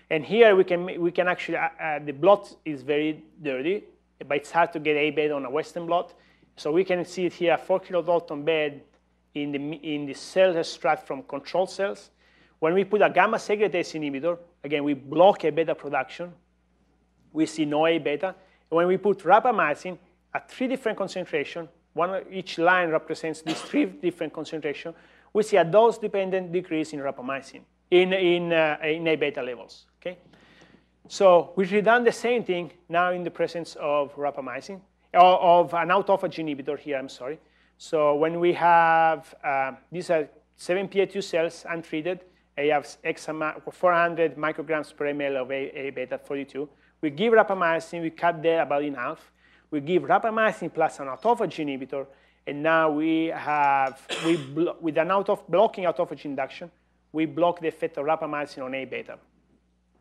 And here we can actually, the blot is very dirty, but it's hard to get A-beta on a Western blot. So we can see it here, a 4 kilodalton bed in the cell extract from control cells. When we put a gamma secretase inhibitor, again, we block A-beta production. We see no A-beta. When we put rapamycin at 3 different concentrations, each line represents these 3 different concentrations, we see a dose-dependent decrease in rapamycin, in A-beta levels, okay? So we've redone the same thing now in the presence of rapamycin, of an autophagy inhibitor here, I'm sorry. So when we have, these are 7PA2 cells untreated, they have 400 micrograms per ml of A-beta 42. We give rapamycin, we cut that about in half. We give rapamycin plus an autophagy inhibitor, and now we have, with an blocking autophagy induction, we block the effect of rapamycin on A-beta.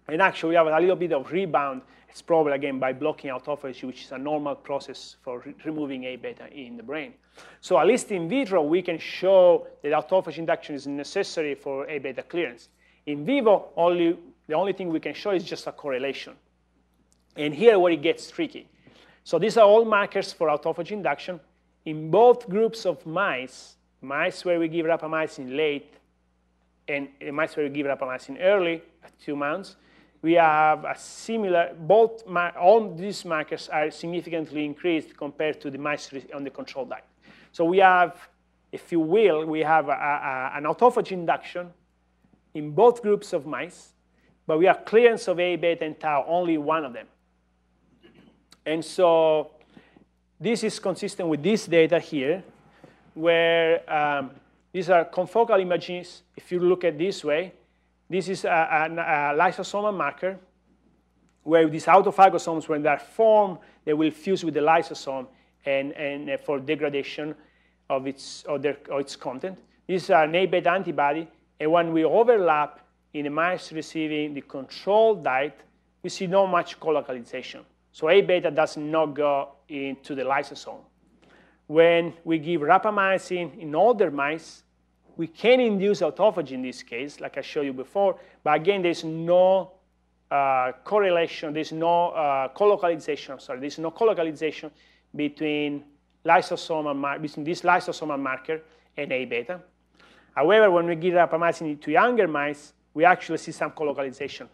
And actually, we have a little bit of rebound. It's probably, again, by blocking autophagy, which is a normal process for removing A-beta in the brain. So at least in vitro, we can show that autophagy induction is necessary for A-beta clearance. In vivo, the only thing we can show is just a correlation. And here where it gets tricky. So these are all markers for autophagy induction. In both groups of mice where we give rapamycin late and mice where we give rapamycin early, at 2 months, we have a similar, all these markers are significantly increased compared to the mice on the control diet. So we have, if you will, we have an autophagy induction in both groups of mice, but we have clearance of A-beta and tau, only one of them. And so this is consistent with this data here, where these are confocal images. If you look at this way, this is a lysosomal marker where these autophagosomes, when they're formed, they will fuse with the lysosome and for degradation of its content. These are an A-beta antibody, and when we overlap in the mice receiving the control diet, we see not much colocalization. So A-beta does not go into the lysosome. When we give rapamycin in older mice, we can induce autophagy in this case, like I showed you before, but again, there's no correlation, there's no colocalization, there's no colocalization between this lysosomal marker and A-beta. However, when we give rapamycin to younger mice, we actually see some colocalization.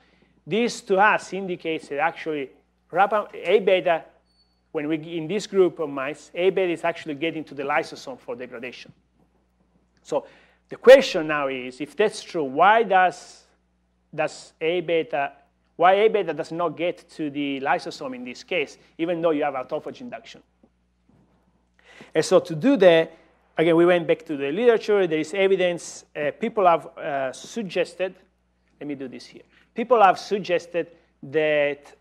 This, to us, indicates that actually A-beta, in this group of mice, A-beta is actually getting to the lysosome for degradation. So the question now is, if that's true, why A-beta does not get to the lysosome in this case, even though you have autophagy induction? And so to do that, again, we went back to the literature. There is evidence. People have suggested, let me do this here. People have suggested that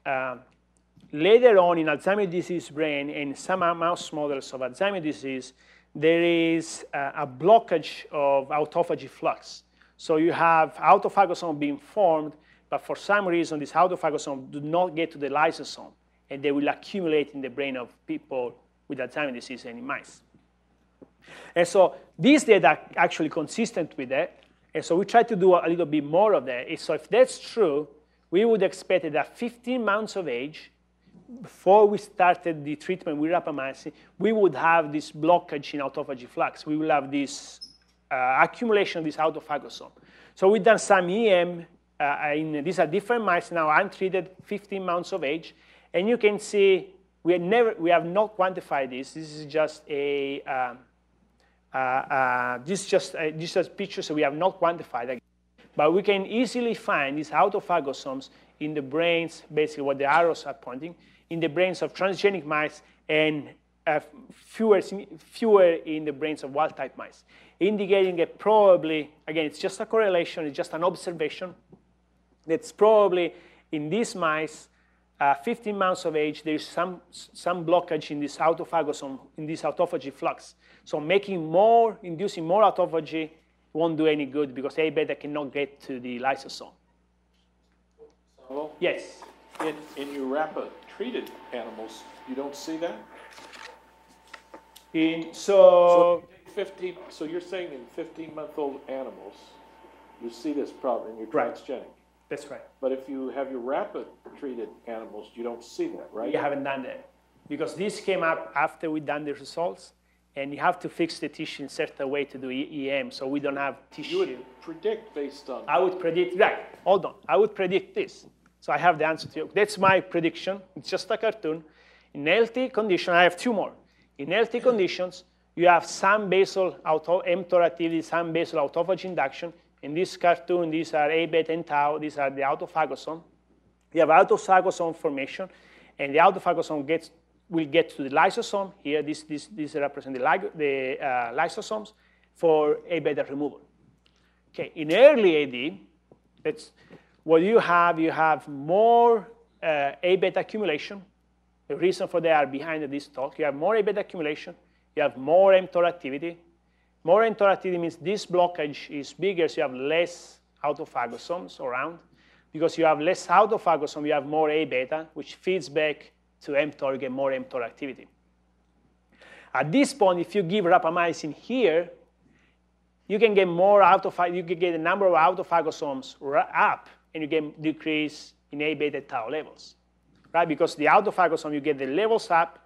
later on in Alzheimer's disease brain and some mouse models of Alzheimer's disease, there is a blockage of autophagy flux. So you have autophagosome being formed, but for some reason, these autophagosomes do not get to the lysosome, and they will accumulate in the brain of people with Alzheimer's disease and in mice. And so these data are actually consistent with that, and so we try to do a little bit more of that. So if that's true, we would expect that at 15 months of age, before we started the treatment with rapamycin, we would have this blockage in autophagy flux. We will have this accumulation of this autophagosome. So we've done some EM. These are different mice now, untreated, 15 months of age. And you can see we have not quantified this. This is just just pictures, so we have not quantified it. But we can easily find these autophagosomes in the brains, basically what the arrows are pointing, in the brains of transgenic mice and fewer in the brains of wild-type mice, indicating that probably, again, it's just a correlation, it's just an observation, that's probably in these mice, 15 months of age, there's some blockage in this autophagosome, in this autophagy flux. So inducing more autophagy won't do any good because A-beta cannot get to the lysosome. So, yes? In your RAPA-treated animals, you don't see that? So you're saying in 15-month-old animals, you see this problem, and you're Right. transgenic. That's right. But if you have your RAPA-treated animals, you don't see that, right? We haven't done that. Because this came up after we've done the results, and you have to fix the tissue in a certain way to do EM, so we don't have tissue. You would predict based on... I would predict, right, hold on. I would predict this. So I have the answer to you. That's my prediction. It's just a cartoon. In healthy condition, I have two more. In healthy conditions, you have some basal mTOR activity, some basal autophagy induction. In this cartoon, these are A, beta, and tau. These are the autophagosome. You have autophagosome formation, and the autophagosome will get to the lysosome. Here, this represents the lysosomes for A beta removal. Okay, in early AD, that's what you have more A beta accumulation. The reason for that are behind this talk. You have more A beta accumulation. You have more mTOR activity. More mTOR activity means this blockage is bigger, so you have less autophagosomes around. Because you have less autophagosome, you have more A beta, which feeds back to mTOR, you get more mTOR activity. At this point, if you give rapamycin here, you can get more you can get the number of autophagosomes up, and you can decrease in A beta tau levels, right? Because the autophagosome, you get the levels up,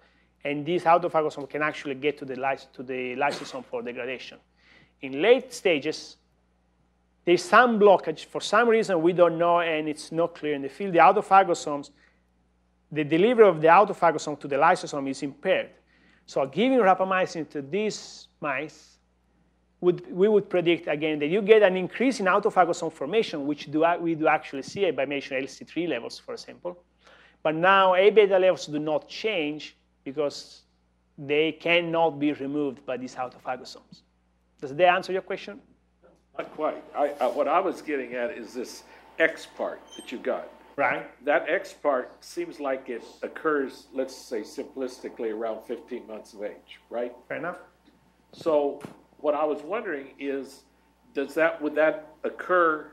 and this autophagosome can actually get to the lysosome for degradation. In late stages, there's some blockage. For some reason, we don't know, and it's not clear in the field. The autophagosomes, the delivery of the autophagosome to the lysosome is impaired. So giving rapamycin to these mice, we would predict, again, that you get an increase in autophagosome formation, which we do actually see by measuring LC3 levels, for example. But now A beta levels do not change because they cannot be removed by these autophagosomes. Does that answer your question? Not quite. What I was getting at is this X part that you got. Right. That X part seems like it occurs, let's say simplistically, around 15 months of age, right? Fair enough. So what I was wondering is, would that occur?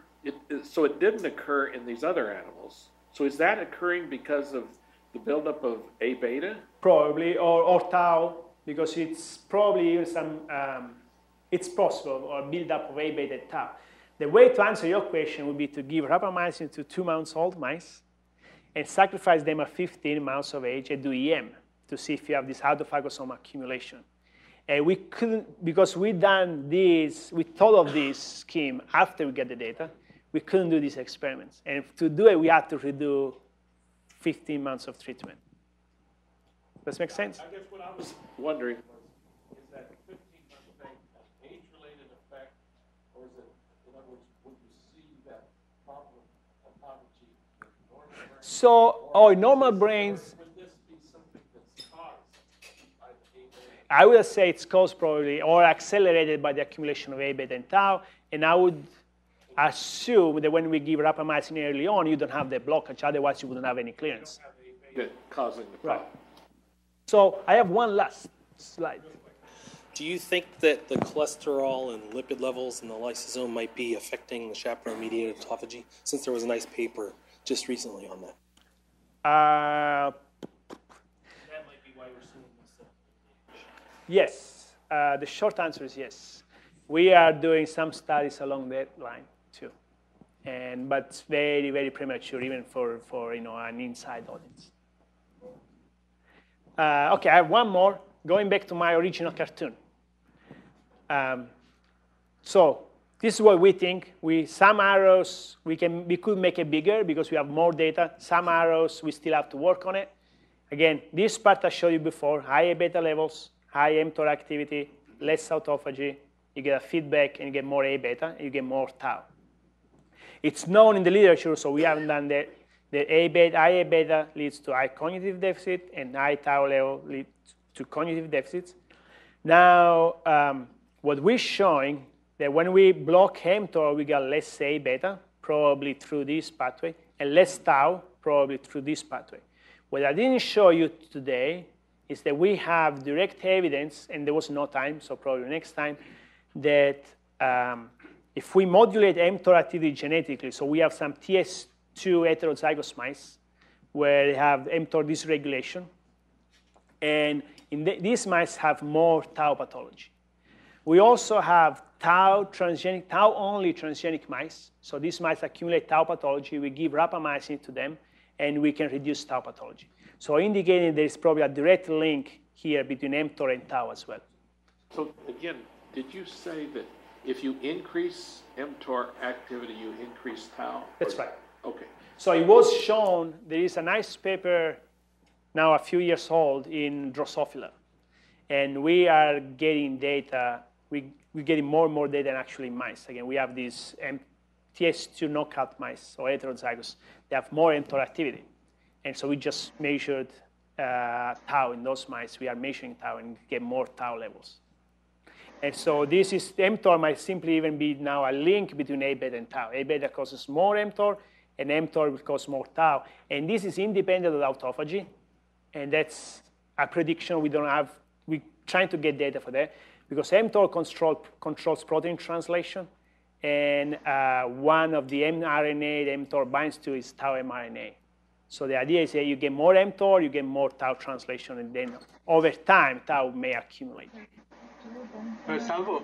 So it didn't occur in these other animals. So is that occurring because of the buildup of A beta? Probably, or tau, because it's probably some, it's possible, or buildup of A beta tau. The way to answer your question would be to give rapamycin to 2-month-old mice and sacrifice them at 15 months of age and do EM to see if you have this autophagosome accumulation. And we couldn't, because we thought of this scheme after we get the data, we couldn't do these experiments. And to do it, we had to redo 15 months of treatment. Does that make sense? I guess what I was wondering is that 15 months of age an age-related effect, or is it, in other words, would you see that problem of autophagy in normal brains? So, in normal brains, Would this be something that's caused by the A beta? I would say it's caused probably or accelerated by the accumulation of A beta and tau, and I would assume that when we give rapamycin early on, you don't have the blockage, otherwise you wouldn't have any clearance. Causing the problem. Right. So I have one last slide. Do you think that the cholesterol and lipid levels in the lysosome might be affecting the chaperone-mediated autophagy, since there was a nice paper just recently on that? That might be why we're seeing this. Yes. The short answer is yes. We are doing some studies along that line too, but it's very, very premature, even for an inside audience. Okay, I have one more. Going back to my original cartoon. So this is what we think. Some arrows we could make it bigger because we have more data. Some arrows we still have to work on it. Again, this part I showed you before: high A beta levels, high mTOR activity, less autophagy. You get a feedback, and you get more A beta, and you get more tau. It's known in the literature, so we haven't done that. The high A beta leads to high cognitive deficit, and high tau level leads to cognitive deficits. Now, what we're showing that when we block mTOR, we get less A beta, probably through this pathway, and less tau, probably through this pathway. What I didn't show you today is that we have direct evidence, and there was no time, so probably next time, that if we modulate mTOR activity genetically, so we have some TS2 heterozygous mice, where they have mTOR dysregulation. And these mice have more tau pathology. We also have tau-only transgenic mice. So these mice accumulate tau pathology. We give rapamycin to them, and we can reduce tau pathology. So indicating there is probably a direct link here between mTOR and tau as well. So again, did you say that if you increase mTOR activity, you increase tau? That's right. Okay. So it was shown, there is a nice paper now a few years old in Drosophila. And we are getting data, we're getting more and more data than actually mice. Again, we have these TS2 knockout mice, or heterozygous. They have more mTOR activity. And so we just measured tau in those mice. We are measuring tau and get more tau levels. And so this is, mTOR might simply even be now a link between A-beta and tau. A-beta causes more mTOR, and mTOR will cause more tau. And this is independent of autophagy. And that's a prediction we don't have. We're trying to get data for that. Because mTOR controls protein translation. And one of the mRNA that mTOR binds to is tau mRNA. So the idea is that you get more mTOR, you get more tau translation, and then over time, tau may accumulate. Salvo,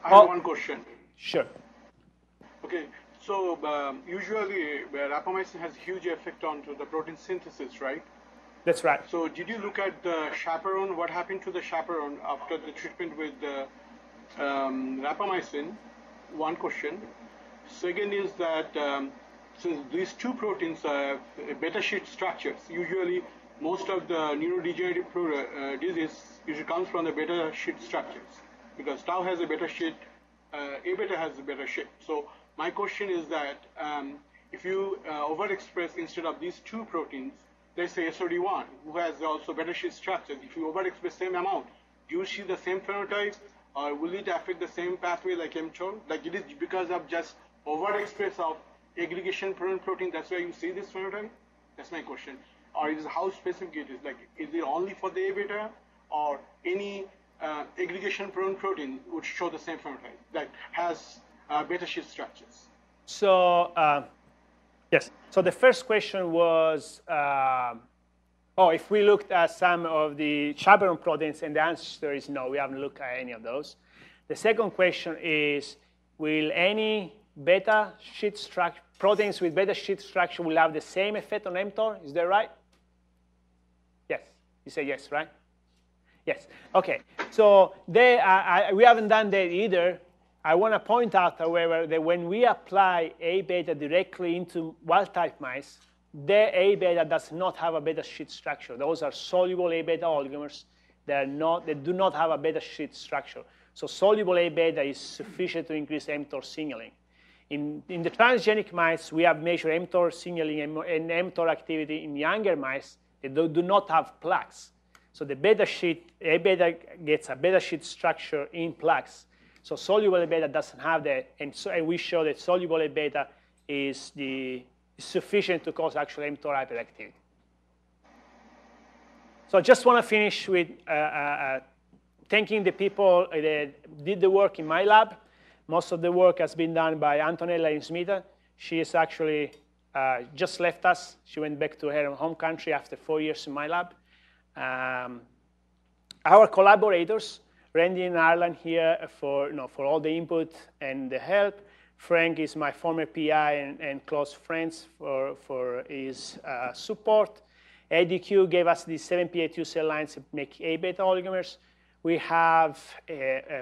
I have one question. Sure. Okay, so usually rapamycin has huge effect on the protein synthesis, right? That's right. So did you look at the chaperone? What happened to the chaperone after the treatment with rapamycin? One question. Second is that since these two proteins have beta sheet structures, usually most of the neurodegenerative disease usually comes from the beta sheet structures, because tau has a beta sheet, A-beta has a beta sheet. So my question is that if you overexpress instead of these two proteins, let's say SOD1, who has also beta sheet structures, if you overexpress same amount, do you see the same phenotype, or will it affect the same pathway like mTOR? Like it is because of just overexpress of aggregation protein, that's why you see this phenotype? That's my question. Or is how specific it is? Like, is it only for the A-beta, or any aggregation protein would show the same phenotype that has beta sheet structures? So, yes. So the first question was, if we looked at some of the chaperone proteins, and the answer is no, we haven't looked at any of those. The second question is, will any beta sheet structure, proteins with beta sheet structure will have the same effect on mTOR? Is that right? Yes. You say yes, right? Yes. OK. So we haven't done that either. I want to point out, however, that when we apply A-beta directly into wild-type mice, their A-beta does not have a beta sheet structure. Those are soluble A-beta oligomers. They do not have a beta sheet structure. So soluble A-beta is sufficient to increase mTOR signaling. In the transgenic mice, we have measured mTOR signaling and mTOR activity in younger mice that do not have plaques. So the beta sheet, A-beta gets a beta sheet structure in plaques. So soluble A-beta doesn't have that. And we show that soluble A-beta is sufficient to cause actual mTOR hyperactivity. So I just want to finish with thanking the people that did the work in my lab. Most of the work has been done by Antonella Insmita. She is actually just left us. She went back to her home country after 4 years in my lab. Our collaborators, Randy in Ireland here for all the input and the help. Frank is my former PI and close friends for his support. ADQ gave us the 7p82 cell lines to make A-beta oligomers. We have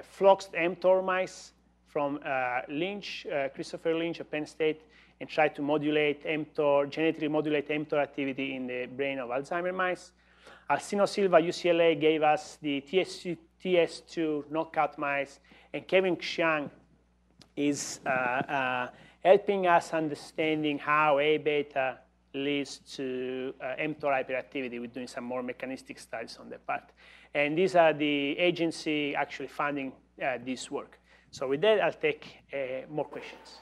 fluxed mTOR mice from Lynch, Christopher Lynch at Penn State, and tried to modulate mTOR, genetically modulate mTOR activity in the brain of Alzheimer mice. Alcino Silva, UCLA, gave us the TS2 knockout mice, and Kevin Xiang is helping us understanding how A-beta leads to mTOR hyperactivity. We're doing some more mechanistic studies on that part. And these are the agency actually funding this work. So with that, I'll take more questions.